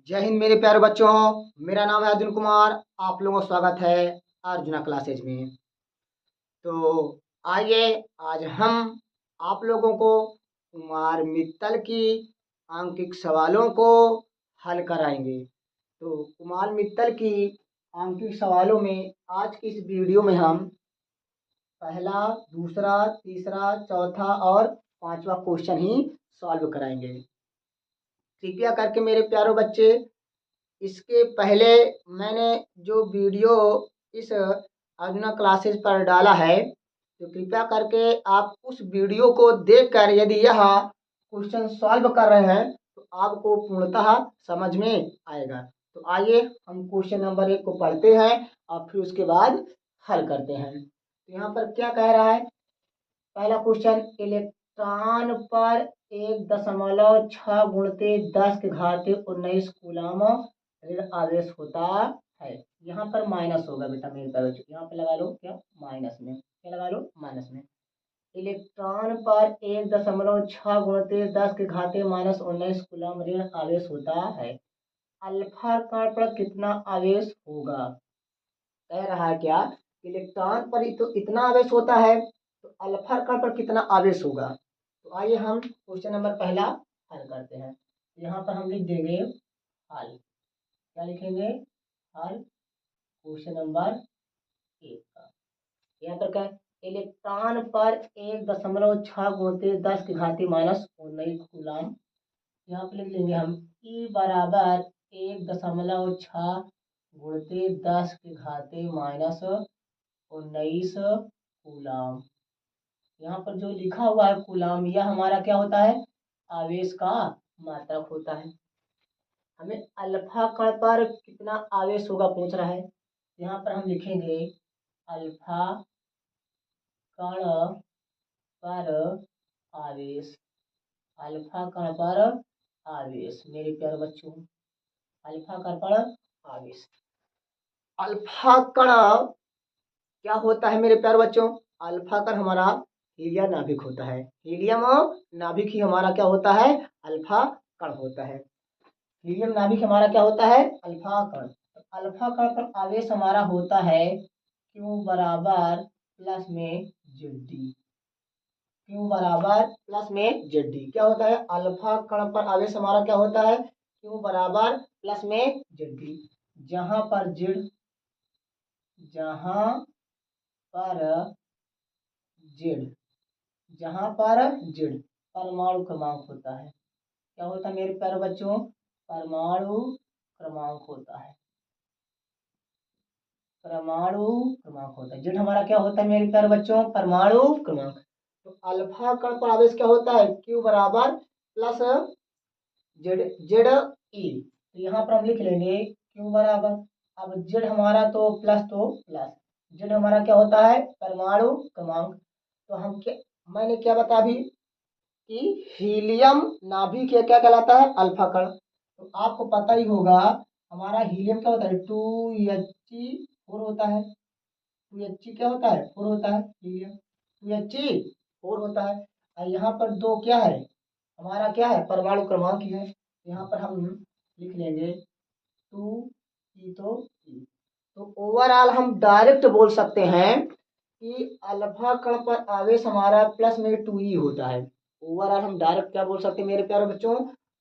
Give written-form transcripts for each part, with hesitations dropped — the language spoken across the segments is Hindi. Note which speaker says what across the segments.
Speaker 1: जय हिंद मेरे प्यारे बच्चों। मेरा नाम है अर्जुन कुमार। आप लोगों का स्वागत है अर्जुना क्लासेज में। तो आइए आज हम आप लोगों को कुमार मित्तल की अंकित सवालों को हल कराएंगे। तो कुमार मित्तल की अंकित सवालों में आज की इस वीडियो में हम पहला, दूसरा, तीसरा, चौथा और पांचवा क्वेश्चन ही सॉल्व कराएंगे। कृपया करके मेरे प्यारे बच्चे, इसके पहले मैंने जो वीडियो इस अर्जुना क्लासेस पर डाला है, तो कृपया करके आप उस वीडियो को देखकर यदि यह क्वेश्चन सॉल्व कर रहे हैं तो आपको पूर्णतः समझ में आएगा। तो आइए हम क्वेश्चन नंबर 1 को पढ़ते हैं और फिर उसके बाद हल करते हैं। तो यहाँ पर क्या कह रहा है, पहला क्वेश्चन, इलेक्ट्रॉन पर 1.6 गुणते 10 के घाते 19 कूलम ऋण आवेश होता है। यहाँ पर माइनस होगा बेटा मेरे पास, यहाँ पे लगा लो क्या माइनस में, क्या लगा लो माइनस में। इलेक्ट्रॉन पर 1.6 गुणते 10 के घाते -19 कूलम ऋण आवेश होता है। अल्फा कण पर कितना आवेश होगा? कह रहा है क्या, इलेक्ट्रॉन पर ही तो इतना आवेश होता है, तो अल्फा कण पर कितना आवेश होगा। तो आइए हम क्वेश्चन नंबर पहला हल करते हैं। यहाँ पर हम लिख देंगे हल, क्या लिखेंगे, हल क्वेश्चन नंबर 1 का। यहाँ पर क्या है, इलेक्ट्रॉन पर 1.6 गुणते 10 की घाती -19 कूलम। यहाँ पर लिख लेंगे हम E बराबर 1.6 गुणते 10 के घाते -19 कूलम। यहाँ पर जो लिखा हुआ है कूलम, यह हमारा क्या होता है, आवेश का मात्रक होता है। हमें अल्फा कण पर कितना आवेश होगा पूछ रहा है। यहाँ पर हम लिखेंगे अल्फा कण पर आवेश, अल्फा कण पर आवेश मेरे प्यारे बच्चों, अल्फा कण पर आवेश। अल्फा कण क्या होता है मेरे प्यारे बच्चों, अल्फा कण हमारा हीलियम नाभिक होता है। हीलियम नाभिक ही हमारा क्या होता है, अल्फा कण होता है। हीलियम नाभिक हमारा क्या होता है, अल्फा कण। तो अल्फा कण पर आवेश हमारा होता है Q बराबर प्लस में ZD। Q बराबर प्लस में ZD क्या होता है, अल्फा कण पर आवेश हमारा क्या होता है, Q बराबर प्लस में ZD। जहां पर Z, जहां पर Z, जहां पर Z परमाणु क्रमांक होता है। क्या होता है मेरे प्यारे बच्चों, परमाणु क्रमांक होता है, परमाणु क्रमांक होता है। जेड हमारा क्या होता है मेरे प्यारे बच्चों, परमाणु क्रमांक। तो अल्फा कण पर आवेश क्या होता है, Q बराबर प्लस जेड, जेड ई। तो यहाँ पर हम लिख लेंगे Q बराबर, अब जेड हमारा तो प्लस, जेड हमारा क्या होता है, परमाणु क्रमांक। तो हम क्या, मैंने क्या बता भी कि हीलियम नाभिक क्या कहलाता है, अल्फा कण। तो आपको पता ही होगा हमारा हीलियम क्या होता है, 2He4 होता है। 2He क्या होता है, 4 होता है हीलियम, 2He4 होता है। और यहाँ पर दो क्या है, हमारा क्या है, परमाणु क्रमांक ही है। यहाँ पर हम लिख लेंगे 2E तो E। तो ओवरऑल हम डायरेक्ट बोल सकते हैं कि अल्फा कण पर आवेश हमारा प्लस में 2E होता है। ओवरऑल हम डायरेक्ट क्या बोल सकते हैं मेरे प्यारे बच्चों,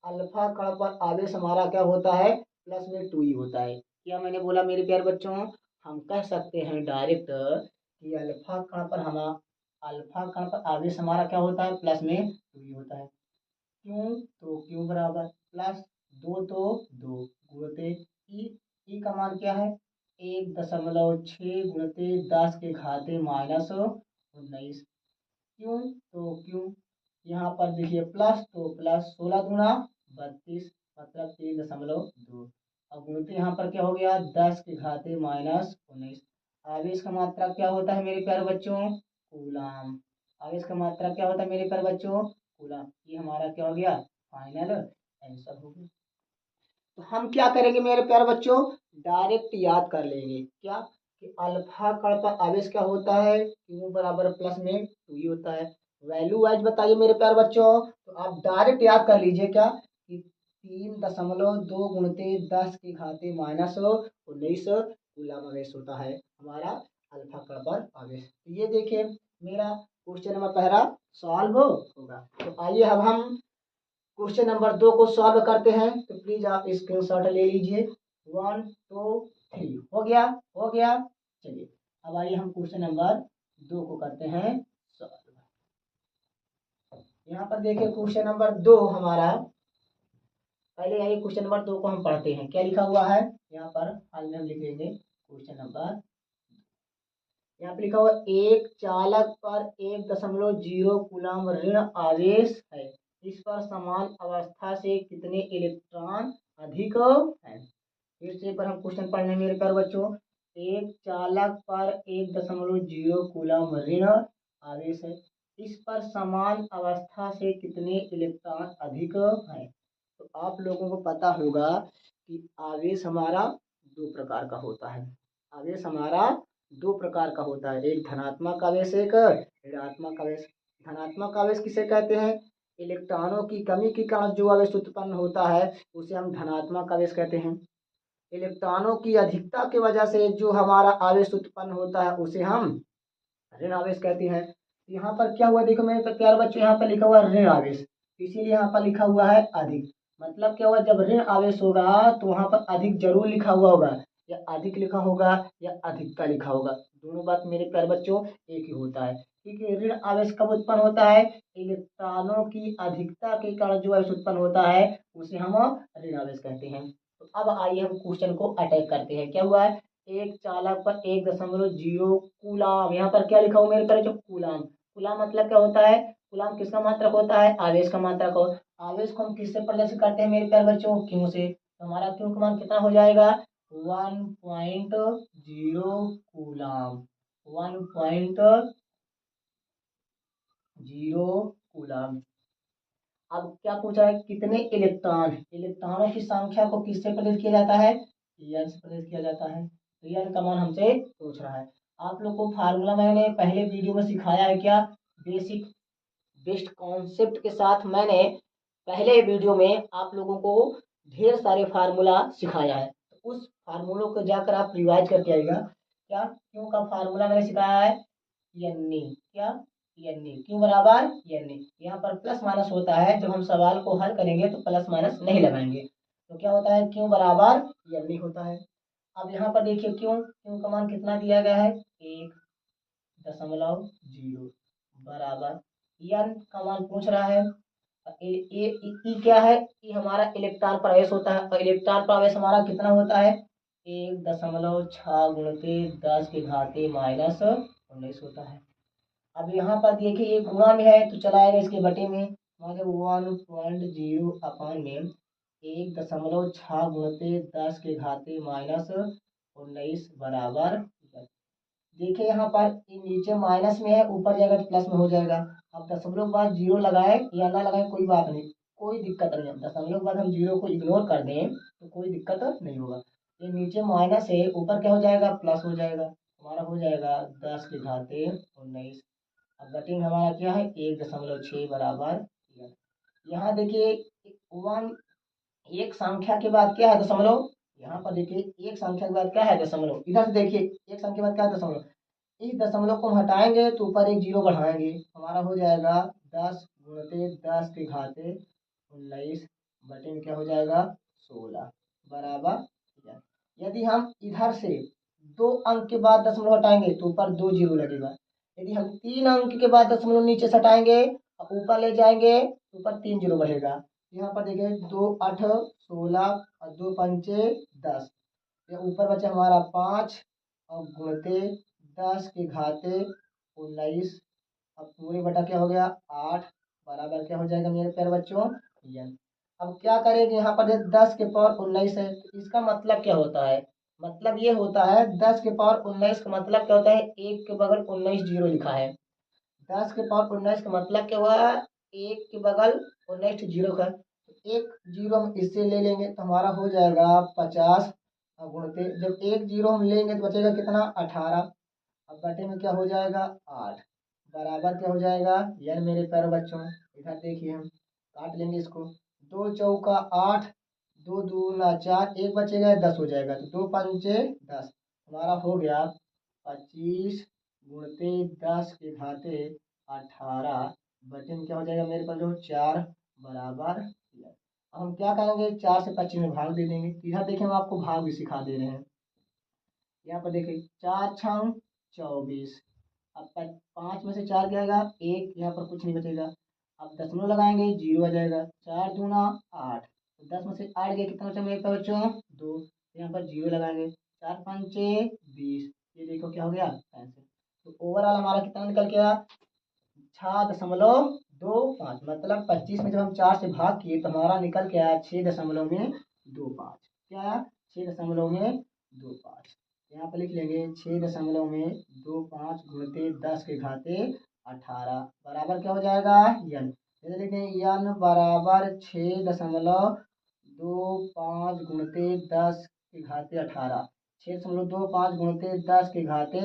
Speaker 1: अल्फा कण पर आवेश हमारा क्या होता है, प्लस में 2E होता है। क्या मैंने बोला मेरे प्यारे बच्चों, हम कह सकते हैं डायरेक्ट कि अल्फा कण पर हमारा, अल्फा कण पर आवेश हमारा क्या होता है, प्लस में 2E होता है। क्यों, तो Q बराबर प्लस 2 तो 2 गुणते ई का मान क्या है, 1.6 गुणते 10 के घाते -19। क्यों, तो क्यों, यहाँ पर देखिए प्लस तो प्लस, 16 गुणा 32 मतलब 3.2। अब गुणते यहाँ पर क्या हो गया, 10 के घाते -19। आवेश का मात्रा क्या होता है मेरे प्यारे बच्चों, कूलम। आवेश का मात्रा क्या होता है मेरे प्यारे बच्चों, कूलम। ये हमारा क्या हो गया, फाइनल आंसर हो गया। तो हम क्या करेंगे मेरे प्यारे बच्चों, डायरेक्ट याद कर लेंगे क्या, कि अल्फा कण पर आवेश क्या होता है, Q बराबर प्लस में 2E होता है। वैल्यू वाइज बताइए मेरे प्यारे बच्चों, तो आप डायरेक्ट याद कर लीजिए क्या, कि 3.2 गुणते 10 की घाते -19 कूलम आवेश होता है हमारा अल्फा कण पर आवेश। तो ये देखिए मेरा क्वेश्चन नंबर पहला सॉल्व होगा। तो आइए अब हम क्वेश्चन नंबर 2 को सॉल्व करते हैं। तो प्लीज आप स्क्रीनशॉट ले लीजिए। 1 2 3 हो गया, हो गया। चलिए अब आइए हम क्वेश्चन नंबर 2 को करते हैं सॉल्व। यहाँ पर देखिए क्वेश्चन नंबर 2 हमारा, पहले आइए क्वेश्चन नंबर 2 को हम पढ़ते हैं। क्या लिखा हुआ है यहाँ पर, आज में हम लिख लेंगे क्वेश्चन नंबर। यहाँ पे लिखा हुआ एक चालक पर 1.0 कूलम ऋण आवेश है, इस पर समान अवस्था से कितने इलेक्ट्रॉन अधिक है। फिर से एक बार हम क्वेश्चन पढ़ने मेरे प्यारे बच्चों। एक चालक पर 1.0 कूलम ऋण आवेश है, इस पर समान अवस्था से कितने इलेक्ट्रॉन अधिक है। तो आप लोगों को पता होगा कि आवेश हमारा दो प्रकार का होता है। आवेश हमारा दो प्रकार का होता है, एक धनात्मक आवेश, एक ऋणात्मक आवेश। धनात्मक आवेश किसे कहते हैं, इलेक्ट्रॉनों की कमी के कारण जो आवेश उत्पन्न होता है उसे हम धनात्मक आवेश कहते हैं। इलेक्ट्रॉनों की अधिकता की वजह से जो हमारा आवेश उत्पन्न होता है उसे हम ऋण आवेश कहते हैं। यहाँ पर क्या हुआ देखो मेरे प्यारे बच्चों, यहाँ पर लिखा हुआ ऋण आवेश, इसीलिए यहाँ पर लिखा हुआ है अधिक। मतलब क्या हुआ, जब ऋण आवेश होगा तो वहां पर अधिक जरूर लिखा हुआ होगा, या अधिक लिखा होगा या अधिकता लिखा होगा। दोनों बात मेरे प्यारे बच्चों एक ही होता है, क्योंकि ऋण आवेश कब उत्पन्न होता है, इलेक्ट्रॉनों की अधिकता के कारण जो आवेश उत्पन्न होता है उसे हम ऋण आवेश कहते हैं। तो अब आइए हम क्वेश्चन को अटैक करते हैं। क्या हुआ है, एक चालक पर 1.0 कूलाम, यहाँ पर क्या लिखा हुआ मेरे प्यारे बच्चों, कूलाम। कूलाम मतलब क्या होता है, कूलाम किसका मात्रक होता है, आवेश का मात्रक हो। आवेश को हम किससे प्रदर्शित करते हैं मेरे प्यारे बच्चों, क्यू से। तो हमारा क्यू का मान कितना हो जाएगा, 1.0 कूलाम, 1.0 कूलाम। अब क्या पूछा है, कितने इलेक्ट्रॉन, इलेक्ट्रॉनों की संख्या को किससे प्रदर्शित किया जाता है, एन से प्रदर्शित किया जाता है। तो एन का मान हमसे पूछ रहा है। आप लोग को फार्मूला मैंने पहले वीडियो में सिखाया है, क्या बेसिक बेस्ट कॉन्सेप्ट के साथ मैंने पहले वीडियो में आप लोगों को ढेर सारे फार्मूला सिखाया है। तो उस फार्मूलों को जाकर आप रिवाइज करके आइएगा। क्या, क्यों का फार्मूला मैंने सिखाया है, एन क्या, एन क्यों बराबर एन। यहाँ पर प्लस माइनस होता है, जब हम सवाल को हल करेंगे तो प्लस माइनस नहीं लगाएंगे। तो क्या होता है, क्यों बराबर एन होता है। अब यहाँ पर देखिए क्यों, क्यों का मान कितना दिया गया है, 1.0 बराबर एन का मान पूछ रहा है। ई क्या है, ई हमारा इलेक्ट्रॉन प्रवेश होता है, और इलेक्ट्रॉन प्रवेश हमारा कितना होता है, 1.6 गुणते 10 के घाते -19 होता है। अब यहाँ पर देखिए ये गुणा में है तो चलाएगा इसके बटे में, मतलब 1.0 अपान में 1.6 गुणते 10 के घाते -19 बराबर। देखिए यहाँ पर ये नीचे माइनस में है, ऊपर जाएगा तो प्लस में हो जाएगा। अब दशमलव के बाद जीरो लगाए या ना लगाए कोई बात नहीं, कोई दिक्कत नहीं है। दशमलव के बाद हम जीरो को इग्नोर कर दें तो कोई दिक्कत नहीं होगा। ये नीचे माइनस है, ऊपर क्या हो जाएगा, प्लस हो जाएगा। हमारा हो जाएगा 10 के घाते 19। अब बटे में हमारा क्या है, 1.6 बराबर। यहाँ देखिए वन, एक संख्या के बाद क्या है, दशमलव। यहाँ पर देखिए एक संख्या के बाद क्या है, दशमलव। इधर से देखिए एक संख्या के बाद क्या है, दशमलव। इस दशमलव को हम हटाएंगे तो ऊपर एक जीरो बढ़ाएंगे, हमारा हो जाएगा 10 गुणते 10 के घाते 19 बटे में क्या हो जाएगा, 16 बराबर। यदि हम इधर से 2 अंक के बाद दशमलव हटाएंगे तो ऊपर 2 जीरो लगेगा। यदि हम 3 अंक के बाद दशमलव नीचे से हटाएंगे और ऊपर ले जाएंगे तो ऊपर 3 जीरो बढ़ेगा। यहाँ पर देखिए 2 8 16 और 2 पंचे 10, ये ऊपर बचा हमारा 5 और गुणते 10 के घाते 19। अब पूरे बटा क्या हो गया, 8 बराबर क्या हो जाएगा मेरे प्यारे बच्चों, एन। अब क्या करेंगे, यहाँ पर 10 के पावर 19 है, तो इसका मतलब क्या होता है, मतलब ये होता है 10 के पावर 19 का मतलब क्या होता है, एक के बगल 19 जीरो लिखा है। 10 के पावर 19 का मतलब क्या हुआ, एक के बगल 19 जीरो का, एक जीरो हम इससे ले लेंगे तो हमारा हो जाएगा 50 गुणते, जब एक जीरो हम लेंगे तो बचेगा कितना, 18। अब बटे में क्या हो जाएगा, 8 बराबर क्या हो जाएगा, यार मेरे प्यारे बच्चों इधर देखिए हम काट लेंगे इसको। दो चौका 8, दो दूना 4, एक बचेगा 10 हो जाएगा, तो 2 पंचे 10, हमारा हो गया 25 गुणते 10 के घाते 18, बचे में क्या हो जाएगा मेरे पास जो 4 बराबर 11। अब हम क्या करेंगे, 4 से 25 में भाग दे देंगे। इधर देखिए हम आपको भाग भी सिखा दे रहे हैं। यहाँ पर देखिए 4 छंग 24, अब 5 में से 4 जाएगा 1, यहाँ पर कुछ नहीं बचेगा। अब दशमलव लगाएंगे 0 आ जाएगा, 4 दूना 8, तो 10 में से 8 गया, कितना बचा मेरे पास बच्चों 2, यहाँ पर 0 लगाएंगे, 4 पंचे 20, ये देखो क्या हो गया 65। तो ओवरऑल हमारा कितना निकल गया 6.25, मतलब 25 में जब हम 4 से भाग किए तो हमारा निकल के आया 6.25। क्या आया 6.25। यहाँ पर लिख लेंगे 6.25 गुणते 10 के घाते 18 बराबर क्या हो जाएगा यन। जैसे लिखें यन बराबर 6.25 गुणते 10 के घाते 18, 6.25 गुणते 10 के घाते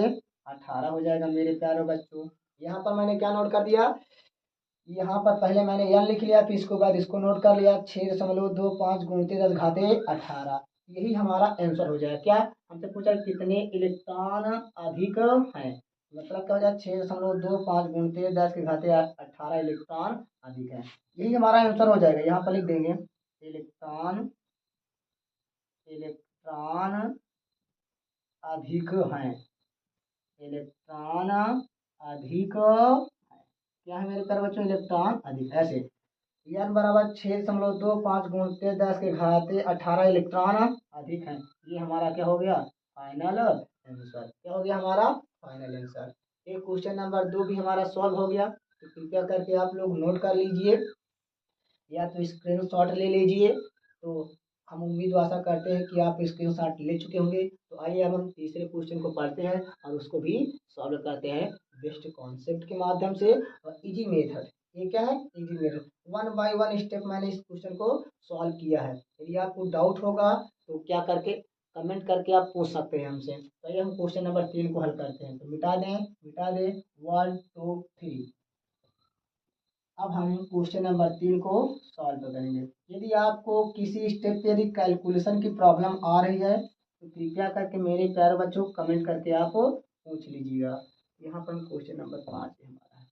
Speaker 1: 18 हो जाएगा मेरे प्यारे बच्चों। यहाँ पर मैंने क्या नोट कर दिया, यहाँ पर पहले मैंने यन लिख लिया, फिर इसके बाद इसको नोट कर लिया 6.25 गुणते 10 घाते 18, यही हमारा आंसर हो जाएगा। क्या हमसे पूछा कितने इलेक्ट्रॉन अधिक हैं, मतलब क्या हो जाए 6.25 गुणते 10 के घाते 18 इलेक्ट्रॉन अधिक है, यही हमारा आंसर हो जाएगा। यहाँ पर लिख देंगे इलेक्ट्रॉन इलेक्ट्रॉन अधिक हैं, इलेक्ट्रॉन अधिक क्या है मेरे प्यारे बच्चों इलेक्ट्रॉन अधिक, ऐसे n बराबर 6.25 गुणते 10 के घाते 18 इलेक्ट्रॉन अधिक है, ये हमारा क्या हो गया फाइनल आंसर। क्या हो गया हमारा फाइनल आंसर। एक क्वेश्चन नंबर 2 भी हमारा सॉल्व हो गया, तो कृपया करके आप लोग नोट कर लीजिए या तो स्क्रीनशॉट ले लीजिए। तो हम उम्मीद आशा करते हैं कि आप स्क्रीनशॉट ले चुके होंगे। तो आइए अब हम तीसरे क्वेश्चन को पढ़ते हैं और उसको भी सॉल्व करते हैं बेस्ट कॉन्सेप्ट के माध्यम से और इजी मेथड। ये क्या है इजी मेथड, 1 बाय 1 स्टेप मैंने इस क्वेश्चन को सॉल्व किया है। यदि आपको डाउट होगा तो क्या करके कमेंट करके आप पूछ सकते हैं हमसे। तो आइए हम क्वेश्चन नंबर 3 को हल करते हैं। तो मिटा दें 1 2 3। अब हम क्वेश्चन नंबर 3 को सॉल्व करेंगे। यदि आपको किसी स्टेप पे यदि कैलकुलेशन की प्रॉब्लम आ रही है तो कृपया करके मेरे प्यारे बच्चों कमेंट करके आप पूछ लीजिएगा। यहाँ पर क्वेश्चन नंबर 5 है हमारा,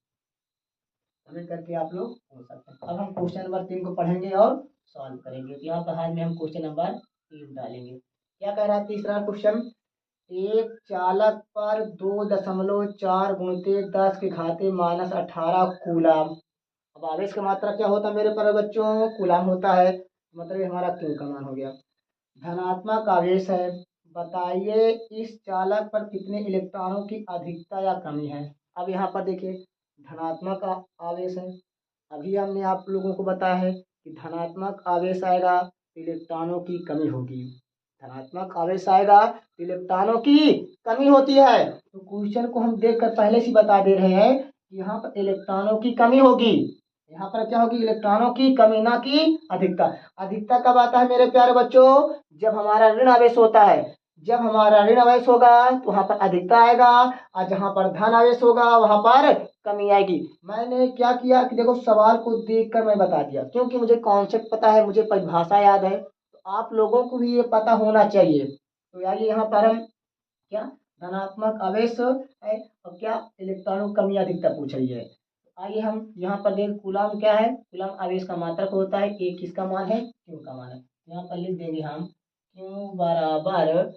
Speaker 1: कमेंट करके आप लोग पूछ सकते हैं। अब हम क्वेश्चन नंबर 3 को पढ़ेंगे और सॉल्व करेंगे। तो यहाँ पर हाल में हम क्वेश्चन नंबर 3 डालेंगे। क्या कह रहा है तीसरा क्वेश्चन, एक चालक पर 2.4 गुणते 10 के घाते -18 कूलम। अब आवेश का मात्रा क्या होता है मेरे प्यारे बच्चों कूलम होता है, मतलब ये हमारा क्यू का मान हो गया। धनात्मक आवेश है, बताइए इस चालक पर कितने इलेक्ट्रॉनों की अधिकता या कमी है। अब यहाँ पर देखिए धनात्मक आवेश है, अभी हमने आप लोगों को बताया है कि धनात्मक आवेश आएगा तो इलेक्ट्रॉनों की कमी होगी, धनात्मक आवेश आएगा तो इलेक्ट्रॉनों की कमी होती है। तो क्वेश्चन को हम देखकर पहले से बता दे रहे हैं कि यहाँ पर इलेक्ट्रॉनों की कमी होगी, यहाँ पर क्या होगी इलेक्ट्रॉनों की कमी ना की अधिकता। अधिकता कब आता है मेरे प्यारे बच्चों, जब हमारा ऋण आवेश होता है, जब हमारा ऋण आवेश होगा तो वहां पर अधिकता आएगा और जहां पर धन आवेश होगा वहां पर कमी आएगी। मैंने क्या किया कि देखो सवाल को देखकर मैं बता दिया, क्योंकि मुझे कॉन्सेप्ट पता है, मुझे परिभाषा याद है, तो आप लोगों को भी ये पता होना चाहिए। तो यार यहाँ पर हम क्या धनात्मक आवेश है और क्या इलेक्ट्रॉनों की कमी अधिकता पूछ रही है। आइए हम यहाँ पर देख कूलम क्या है, कूलम आवेश का मात्रक होता है, एक किसका मान है क्यू का मान है। यहाँ पर लिख देंगे हम क्यू बराबर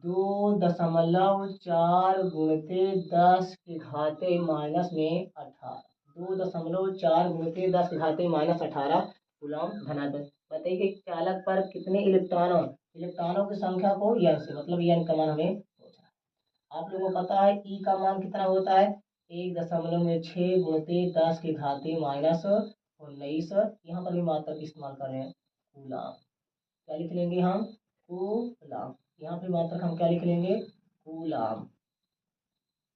Speaker 1: 2.4 गुणते 10 के घाते -18, 2.4 गुणते 10 के घाते -18 कूलम धनात्मक। बताइए कि चालक पर कितने इलेक्ट्रॉनों इलेक्ट्रॉनों की संख्या को यन से, मतलब यन का मान हमें पूछना है। आप लोगों को पता है ई का मान कितना होता है 1.6 गुणते 10 के घाते -19, यहाँ पर भी मात्रक इस्तेमाल कर रहे हैं कूलम। क्या लिख लेंगे हम कूलम, यहाँ पे मात्रक हम क्या लिख लेंगे कूलम,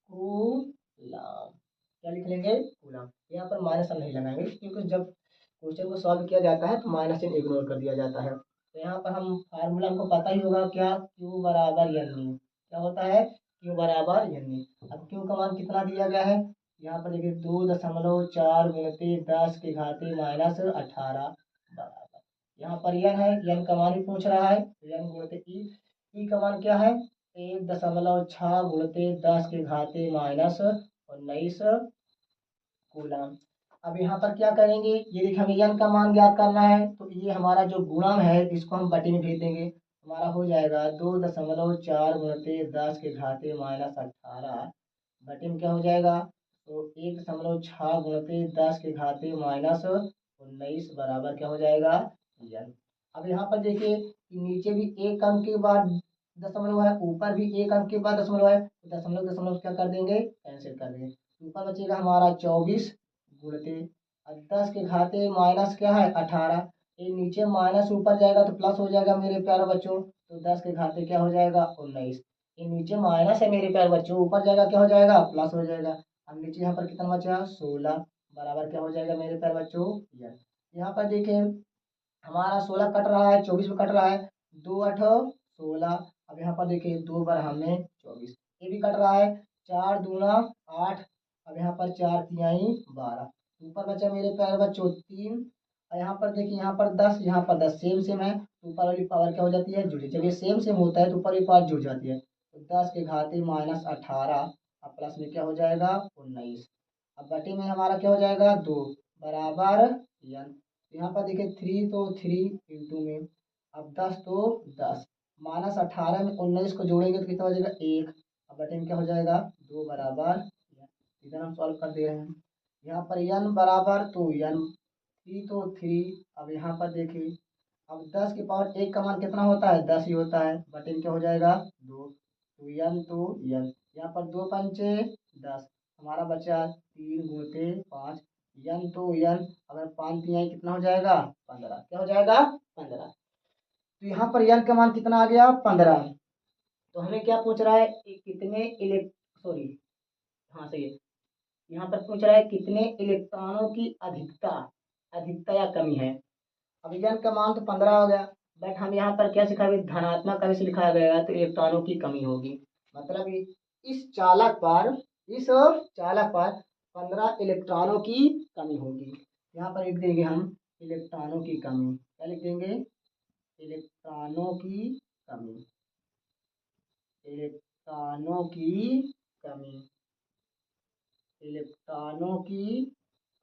Speaker 1: कूलम क्या लिख लेंगे कूलम। यहाँ पर माइनस हम नहीं लगाएंगे क्योंकि जब क्वेश्चन को सॉल्व किया जाता है तो माइनस चिन्ह इग्नोर कर दिया जाता है। तो यहाँ पर हम फार्मूला हमको पता ही होगा क्या क्यू बराबर एन ई, क्या होता है क्यू बराबर एन ई। अब क्यू का मान कितना दिया गया है, यहाँ पर देखिए 2.4 गुणते 10 के घाते -18, बराबर, यहाँ पर यन है, यन का मान भी पूछ रहा है, तो यन गुणते ई का मान क्या है 1.6 गुणते 10 के घाते माइनस 19 कूलम। अब यहाँ पर क्या करेंगे, ये देखिए हमें यन का मान ज्ञात करना है, तो ये हमारा जो गुणम है इसको हम बटी में भेज देंगे, हमारा हो जाएगा 2.4 गुणते 10 के घाते माइनस 18 बटी में क्या हो जाएगा, तो 1.6 गुणते 10 के घाते माइनस 19 बराबर क्या हो जाएगा यन। अब यहाँ पर देखिए कि नीचे भी एक अंक के बाद दशमलव है, ऊपर भी एक अंक के बाद दशमलव है, तो दशमलव दशमलव क्या कर देंगे, कैंसिल कर देंगे, ऊपर बचेगा हमारा 24 गुणते 10 के घाते माइनस क्या है 18, ये नीचे माइनस ऊपर जाएगा तो प्लस हो जाएगा मेरे प्यारे बच्चों, तो 10 के घाते क्या हो जाएगा 19, ये नीचे माइनस है मेरे प्यारे बच्चों, ऊपर जाएगा क्या हो जाएगा प्लस हो जाएगा। अब नीचे यहाँ पर कितना बचा 16 बराबर क्या हो जाएगा मेरे प्यारे बच्चों यन। यहाँ पर देखें हमारा 16 कट रहा है 24 में कट रहा है, 2 8 16, अब यहाँ पर देखिए 2 बार हमें 24, ये भी कट रहा है, 4 दूना 8, अब यहाँ पर 4 तिहाई 12, ऊपर बचा मेरे प्यारे बच्चों 3, और यहाँ पर देखिए यहाँ पर 10, यहाँ पर 10 सेम सेम है, तो ऊपर वाली पावर क्या हो जाती है जुड़ी, जब ये सेम सेम होता है तो ऊपर वाली पावर जुड़ जाती है, तो 10 के घाते माइनस 18, अब प्लस में क्या हो जाएगा 19, अब बटे में हमारा क्या हो जाएगा 2 बराबर यन। यहाँ पर देखिए 3 तो 3 इंटू में, अब 10 तो 10 माइनस 18 में 19 को जोड़ेंगे तो कितना हो जाएगा 1, अब बटे में क्या हो जाएगा 2 बराबर यन। इधर हम सॉल्व कर दे रहे हैं, यहाँ पर यन बराबर तो यन 3 तो 3, अब यहाँ पर देखिए अब 10 की पावर 1 का मान कितना होता है 10 ही होता है, बटे में क्या हो जाएगा 2, तो यन यहाँ पर 2 पंचे 10, हमारा बचा 3 गुणते 5 यन, तो यन अगर 5 तिहाई कितना हो जाएगा 15, क्या हो जाएगा 15, तो यहाँ पर यन का मान कितना आ गया 15। तो हमें क्या पूछ रहा है कि कितने सॉरी, हाँ सही है, यहाँ पर पूछ रहा है कितने इलेक्ट्रॉनों की अधिकता अधिकता या कमी है। अब यन का मान तो 15 हो गया, बट हम यहाँ पर क्या सिखाए धनात्मक कभी से लिखा गया है, तो इलेक्ट्रॉनों की कमी होगी, मतलब इस चालक पर 15 इलेक्ट्रॉनों की कमी होगी। यहाँ पर लिख देंगे हम इलेक्ट्रॉनों की कमी, क्या लिख देंगे इलेक्ट्रॉनों की कमी, इलेक्ट्रॉनों की कमी, इलेक्ट्रॉनों की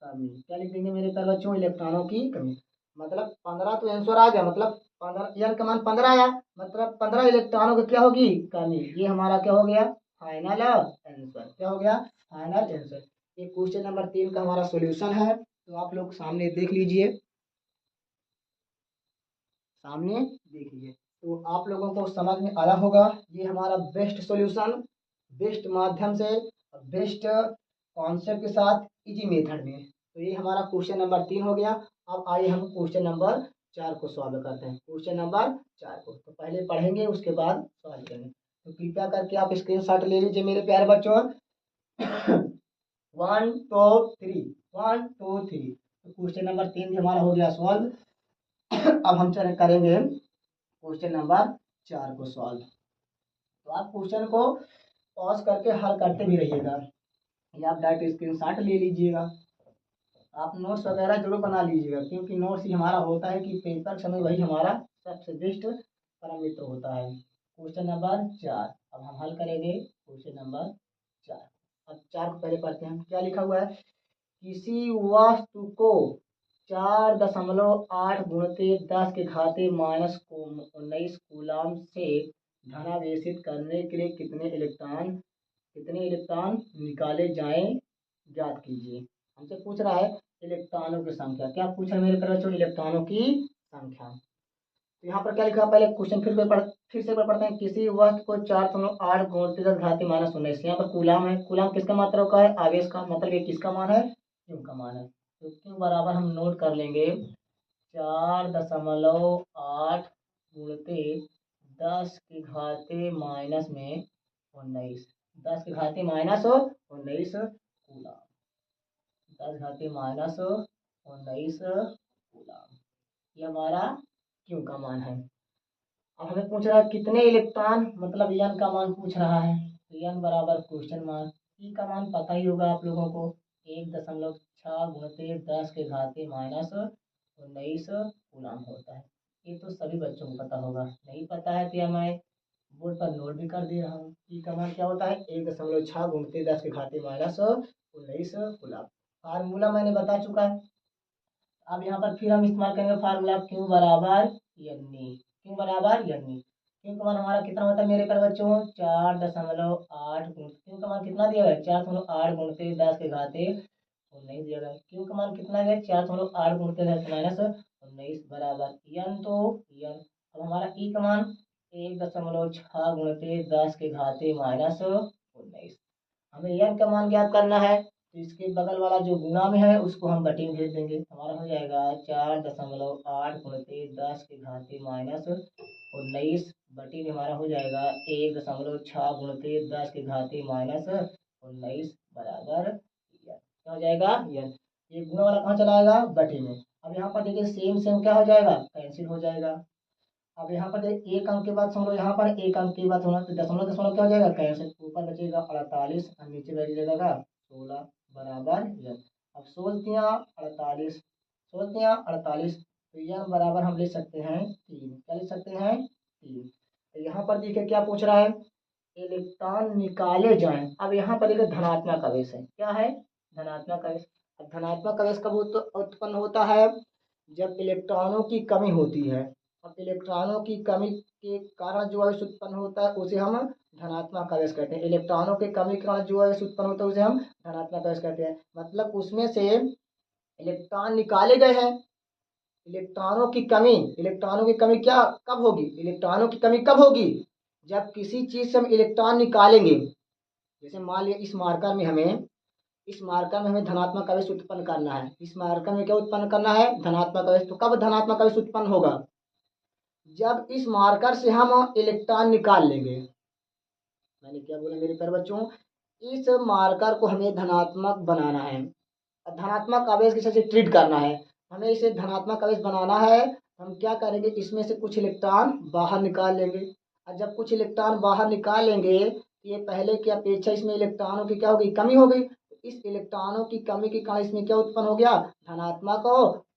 Speaker 1: कमी, क्या लिख देंगे मेरे प्यारे बच्चों इलेक्ट्रॉनों की कमी, मतलब 15 तो आंसर आ गया, मतलब 15 यन का मान 15 आया, मतलब 15 इलेक्ट्रॉनों की क्या होगी कमी, ये हमारा क्या हो गया फाइनल आंसर, क्या हो गया फाइनल आंसर। ये क्वेश्चन नंबर 3 का हमारा सॉल्यूशन है, तो आप लोग सामने देख लीजिए, सामने देखिए, तो आप लोगों को समझ में आया होगा, ये हमारा बेस्ट सॉल्यूशन, बेस्ट माध्यम से, बेस्ट कॉन्सेप्ट के साथ इजी मेथड में, तो ये हमारा क्वेश्चन नंबर 3 हो गया। अब आइए हम क्वेश्चन नंबर 4 को सॉल्व करते हैं, क्वेश्चन नंबर 4 को तो पहले पढ़ेंगे उसके बाद सॉल्व करेंगे, तो कृपया करके आप स्क्रीनशॉट ले लीजिए मेरे प्यारे बच्चों। 1 2 3 1 2 3, तो क्वेश्चन नंबर 3 भी हमारा हो गया सॉल्व। अब हम चले करेंगे क्वेश्चन नंबर 4 को सॉल्व, तो आप क्वेश्चन को पॉज करके हल करते भी रहिएगा, या आप डायरेक्ट स्क्रीनशॉट ले लीजिएगा, आप नोट्स वगैरह जरूर बना लीजिएगा, क्योंकि नोट्स ही हमारा होता है कि पेपर समय वही हमारा सबसे बेस्ट परम मित्र होता है। क्वेश्चन नंबर 4 अब हम हल करेंगे क्वेश्चन नंबर 4। अब 4 को पहले पढ़ते हैं, क्या लिखा हुआ है, किसी वस्तु को 4.8 गुणते 10 के घाते माइनस 19 कूलाम से धनावेशित करने के लिए कितने इलेक्ट्रॉन निकाले जाएं ज्ञात कीजिए। हमसे पूछ रहा है इलेक्ट्रॉनों की संख्या, क्या पूछ रहा है मेरे तरह इलेक्ट्रॉनों की संख्या, तो यहाँ पर क्या लिखा है पहले क्वेश्चन फिर से पढ़ते हैं, किसी वस्तु को 4.8 गुणित 10 घाती माइनस 19, यहाँ पर कूलाम है, कूलाम किसका मात्रा का है आवेश का, मतलब ये किसका मान है क्यू का मान है, तो क्यू बराबर हम नोट कर लेंगे 4.8 गुणते 10 के घाते माइनस में 19, 10 के घाते माइनस 19 कूलाम, 10 घाते माइनस 19 कूलाम, ये हमारा क्यू का मान है। अब हमें पूछ रहा है कितने इलेक्ट्रॉन, मतलब यन का मान पूछ रहा है, तो यन बराबर क्वेश्चन मार्क, ई का मान पता ही होगा आप लोगों को 1.6 गुणते 10 के घाते माइनस 19 कूलाम होता है। ये तो सभी बच्चों को पता होगा, नहीं पता है तो या मैं बोर्ड पर नोट भी कर दे रहा हूँ। ई का मान क्या होता है, 1.6 गुणते 10 के घाते माइनस 19 कूलाम। फार्मूला मैंने बता चुका है। अब यहाँ पर फिर हम इस्तेमाल करेंगे फार्मूला क्यू बराबर यन्नी। क्यू बराबर यन्नी, क्यू का मान हमारा कितना होता है मेरे प्यारे बच्चों, 4.8 गुण, क्यू का मान कितना दिया गया है, 4.8 गुणते 10 के घाते 19 दिया गया है। क्यू का मान कितना है, 4.8 गुणते 10 माइनस 19 बराबर यन, तो यन। अब हमारा ई का मान 1.6 गुणते 10 के घाते माइनस 19। हमें यन का मान ज्ञात करना है, तो इसके बगल वाला जो गुणा में है उसको हम बटे में भेज देंगे। हमारा हो जाएगा 4.8 गुणते 10 के घाते माइनस 19 बटे में हमारा हो जाएगा 1.6 गुणते 10 के घाते माइनस 19 बराबर यन। क्या हो जाएगा, यन। ये गुणा वाला कहाँ चला आएगा, बटे में। अब यहाँ पर देखिए सेम सेम क्या हो जाएगा, कैंसिल हो जाएगा। अब यहाँ पर एक अंक के बाद समझो, यहाँ पर एक अंक के बाद होना तो दशमलव दशमलव क्या हो जाएगा, कैंसिल। ऊपर बचेगा 48 और नीचे वैल्यू लगेगा 16 बराबर यन। अब 16 16 तो यन बराबर हम लिख सकते हैं 3। क्या लिख सकते हैं, 3। तो यहाँ पर देखिए क्या पूछ रहा है, इलेक्ट्रॉन निकाले जाएं। अब यहाँ पर देखिए धनात्मक आवेश है, क्या है, धनात्मक आवेश। अब धनात्मक आवेश कब उत्पन्न होता है, जब इलेक्ट्रॉनों की कमी होती है। अब इलेक्ट्रॉनों की कमी के कारण जो आवेश उत्पन्न होता है उसे हम धनात्मक आवेश कहते हैं। इलेक्ट्रॉनों के कमी के कारण जो आवेश उत्पन्न होता है उसे हम धनात्मक आवेश कहते हैं। मतलब उसमें से इलेक्ट्रॉन निकाले गए हैं। इलेक्ट्रॉनों की कमी क्या कब होगी, इलेक्ट्रॉनों की कमी कब होगी, जब किसी चीज से हम इलेक्ट्रॉन निकालेंगे। जैसे मान लिया इस मार्कर में हमें धनात्मक आवेश उत्पन्न करना है। इस मार्कर में क्या उत्पन्न करना है, धनात्मक आवेश। तो कब धनात्मक आवेश उत्पन्न होगा, जब इस मार्कर से हम इलेक्ट्रॉन निकाल लेंगे। मैंने क्या बोला मेरे प्यारे बच्चों, इस मार्कर को हमें धनात्मक बनाना है, धनात्मक आवेश के से ट्रीट करना है। हमें इसे धनात्मक आवेश बनाना है, हम क्या करेंगे, इसमें से कुछ इलेक्ट्रॉन बाहर निकाल लेंगे। और जब कुछ इलेक्ट्रॉन बाहर निकाल लेंगे तो ये पहले की अपेक्षा इसमें इलेक्ट्रॉनों की क्या होगी, कमी हो गई। इस इलेक्ट्रॉनों की कमी के कारण इसमें क्या उत्पन्न हो गया, धनात्मक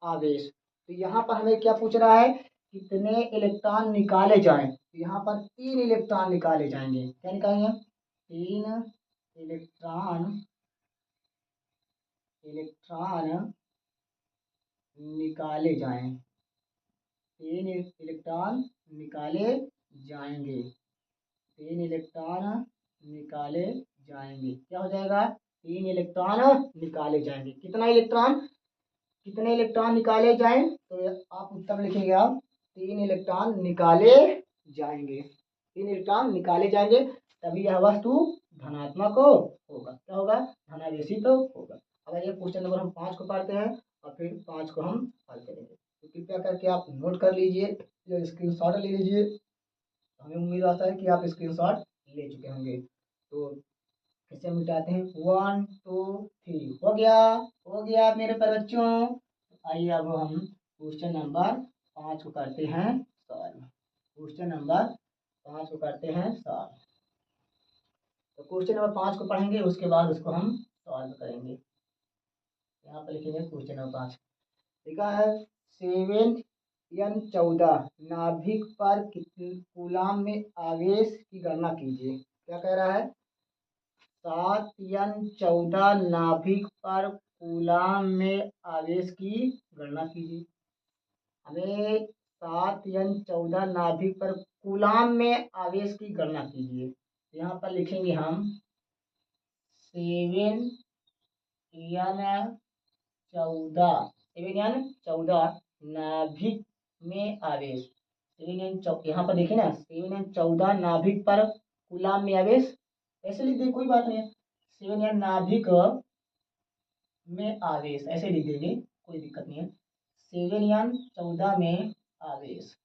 Speaker 1: आवेश। तो यहाँ पर हमें क्या पूछ रहा है, कितने इलेक्ट्रॉन निकाले जाएं। तो यहाँ पर 3 इलेक्ट्रॉन निकाले जाएंगे। क्या निकालेंगे, 3 इलेक्ट्रॉन निकाले जाएं। 3 इलेक्ट्रॉन निकाले जाएंगे। 3 इलेक्ट्रॉन निकाले जाएंगे। क्या हो जाएगा, 3 इलेक्ट्रॉन निकाले जाएंगे। कितने इलेक्ट्रॉन निकाले जाएं, तो आप उत्तर लिखेंगे आप 3 इलेक्ट्रॉन निकाले जाएंगे। 3 इलेक्ट्रॉन निकाले जाएंगे, तभी यह वस्तु धनात्मक होगा। क्या होगा, धनावेशित होगा। अब ये क्वेश्चन नंबर हम 5 को पढ़ते हैं और फिर 5 को हम हल करेंगे। तो कृपया करके आप नोट कर लीजिए, जो स्क्रीनशॉट ले लीजिए। हमें उम्मीद आता है कि आप स्क्रीनशॉट ले चुके होंगे। तो इसे मिटाते हैं, 1 2 3 हो गया मेरे प्यारे बच्चों। आइए अब हम क्वेश्चन नंबर 5 को करते हैं सॉल्व। क्वेश्चन नंबर 5 को करते हैं सॉल्व। तो क्वेश्चन नंबर 5 को पढ़ेंगे, उसके बाद उसको हम सॉल्व करेंगे। यहाँ पर लिखेंगे क्वेश्चन नंबर 5। लिखा है 7n14 नाभिक पर कितने कूलाम में आवेश की गणना कीजिए। क्या कह रहा है, 7n14 नाभिक पर कूलाम में आवेश की गणना कीजिए। हमें 7n14 नाभिक पर कूलाम में आवेश की गणना कीजिए। यहाँ पर लिखेंगे हम 7n14 नाभिक में आवेश। 7n यहाँ पर देखिए ना, 7n14 नाभिक पर कूलाम में आवेश, ऐसे लिख देंगे कोई बात नहीं है। 7n नाभिक में आवेश ऐसे लिख देंगे, कोई दिक्कत नहीं है। 7n14 में आवेश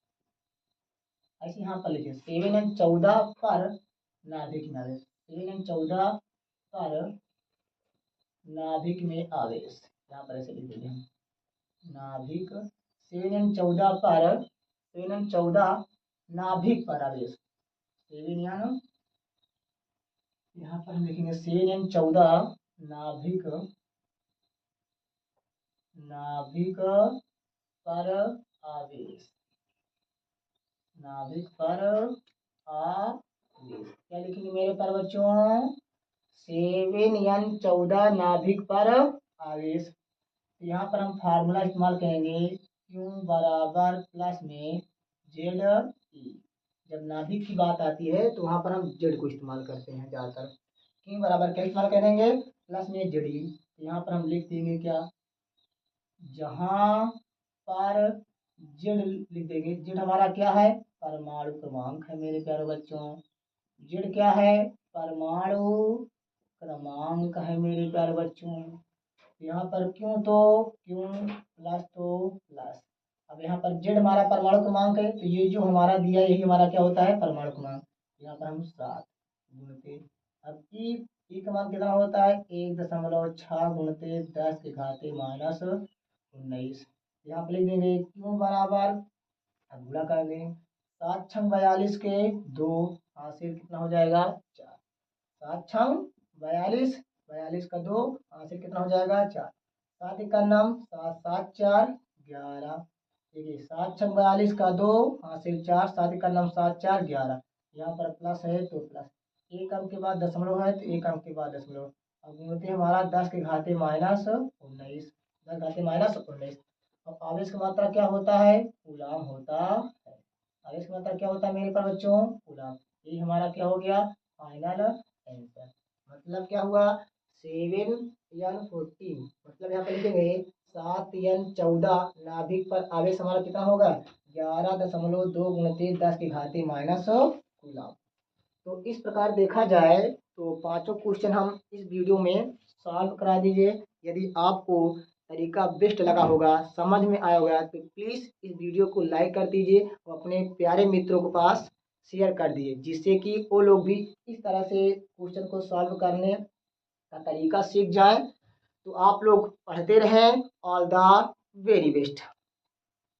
Speaker 1: ऐसे यहाँ पर लिखिए, 7n14 पर नाभिक में आवेश, 7n14 पर नाभिक में आवेश। यहाँ पर ऐसे लिख देंगे हम नाभिक, 7n14 पर 7n14 नाभिक पर आवेश। 7n यहाँ पर हम लिखेंगे 7n14 नाभिक पर आवेश, नाभिक पर आवेश क्या लिखेंगे मेरे प्यारे बच्चों? 7n14 नाभिक पर आवेश। तो यहाँ पर हम फार्मूला इस्तेमाल करेंगे क्यू बराबर प्लस में जेड ई। जब नाभिक की बात आती है तो वहाँ पर हम जेड को इस्तेमाल करते हैं ज़्यादातर। क्यू बराबर क्या इस्तेमाल करेंगे? प्लस में जेड ई। यहाँ पर हम लिख देंगे क्या? जहाँ पर जेड लिख देंगे। जेड हमारा क्या है? परमाणु क्रमांक है मेरे प्यारे बच्चों। जेड क्या है? परमाणु क्रमांक है मेरे प्यारे बच्चों। यहाँ पर क्यों तो क्यों प्लस तो प्लस। अब यहाँ पर जेड हमारा परमाणु क्रमांक है तो ये जो हमारा दिया यही हमारा क्या होता है? परमाणु क्रमांक। यहाँ पर हम 7 गुणते। अब ई का मान कितना होता है? 1.6 गुणते 10 के घाते माइनस 19। यहाँ पर लिख देंगे क्यों बराबर, अब गुणा कर दें 7 छंग 42 के 2 हासिल कितना हो जाएगा? 4। 7 छंग 42, 42 का 2 हासिल कितना हो जाएगा? 4। 7 का नाम 7 7 4 11। देखिए 7 छंग 42 का 2 हासिल 4, 7 का नाम 7 4 11। यहाँ पर प्लस है तो प्लस, एक अंक के बाद दशमलव है तो एक अंक के बाद दशमलव। अब गुणते हमारा 10 के घाते माइनस 19, 10 घाते माइनस 19। अब आवेश की मात्रा क्या होता है? कूलाम होता है। आवेश की मात्रा क्या होता है मेरे पर बच्चों? कूलाम। ये हमारा क्या हो गया? Final answer. मतलब क्या हुआ? 7n14, मतलब यहाँ पे लिखेंगे 7n14 नाभिक पर आवेश हमारा कितना होगा? 11.2 गुणित 10 के घाते माइनस कूलाम। तो इस प्रकार देखा जाए तो पांचों क्वेश्चन हम इस वीडियो में सॉल्व करा दीजिए। यदि आपको तरीका बेस्ट लगा होगा, समझ में आया होगा तो प्लीज़ इस वीडियो को लाइक कर दीजिए और अपने प्यारे मित्रों के पास शेयर कर दीजिए, जिससे कि वो लोग भी इस तरह से क्वेश्चन को सॉल्व करने का तरीका सीख जाएं। तो आप लोग पढ़ते रहें। All the very best.